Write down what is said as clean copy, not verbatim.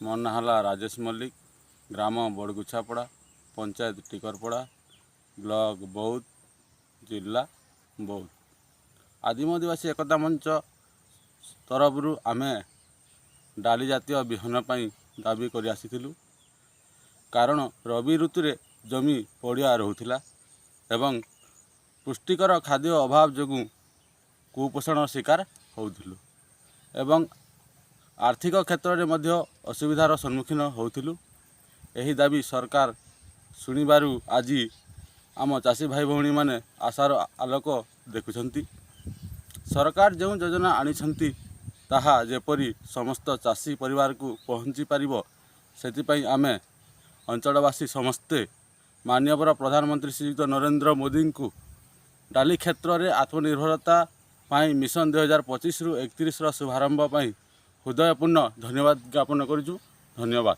ମୋ ନାଁ ହେଲା ରାଜେଶ ମଲ୍ଲିକ, ଗ୍ରାମ ବଡ଼ଗୁଛାପଡ଼ା, ପଞ୍ଚାୟତ ଟିକରପଡ଼ା, ବ୍ଲକ ବୌଦ୍ଧ, ଜିଲ୍ଲା ବୌଦ୍ଧ। ଆଦିମ ଆଦିବାସୀ ଏକତା ମଞ୍ଚ ତରଫରୁ ଆମେ ଡାଲି ଜାତୀୟ ବିହନ ପାଇଁ ଦାବି କରି ଆସିଥିଲୁ। କାରଣ ରବି ଋତୁରେ ଜମି ପଡ଼ିଆ ରହୁଥିଲା ଏବଂ ପୁଷ୍ଟିକର ଖାଦ୍ୟ ଅଭାବ ଯୋଗୁଁ କୁପୋଷଣ ଶିକାର ହେଉଥିଲୁ ଏବଂ ଆର୍ଥିକ କ୍ଷେତ୍ରରେ ମଧ୍ୟ ଅସୁବିଧାର ସମ୍ମୁଖୀନ ହେଉଥିଲୁ। ଏହି ଦାବି ସରକାର ଶୁଣିବାରୁ ଆଜି ଆମ ଚାଷୀ ଭାଇ ଭଉଣୀମାନେ ଆଶାର ଆଲୋକ ଦେଖୁଛନ୍ତି। ସରକାର ଯେଉଁ ଯୋଜନା ଆଣିଛନ୍ତି ତାହା ଯେପରି ସମସ୍ତ ଚାଷୀ ପରିବାରକୁ ପହଞ୍ଚି ପାରିବ, ସେଥିପାଇଁ ଆମେ ଅଞ୍ଚଳବାସୀ ସମସ୍ତେ ମାନ୍ୟବର ପ୍ରଧାନମନ୍ତ୍ରୀ ଶ୍ରୀଯୁକ୍ତ ନରେନ୍ଦ୍ର ମୋଦିଙ୍କୁ ଡାଲି କ୍ଷେତ୍ରରେ ଆତ୍ମନିର୍ଭରତା ପାଇଁ ମିଶନ 2025ରୁ 31ର ଶୁଭାରମ୍ଭ ପାଇଁ ହୃଦୟପୂର୍ଣ୍ଣ ଧନ୍ୟବାଦ ଜ୍ଞାପନ କରୁଛୁ। ଧନ୍ୟବାଦ।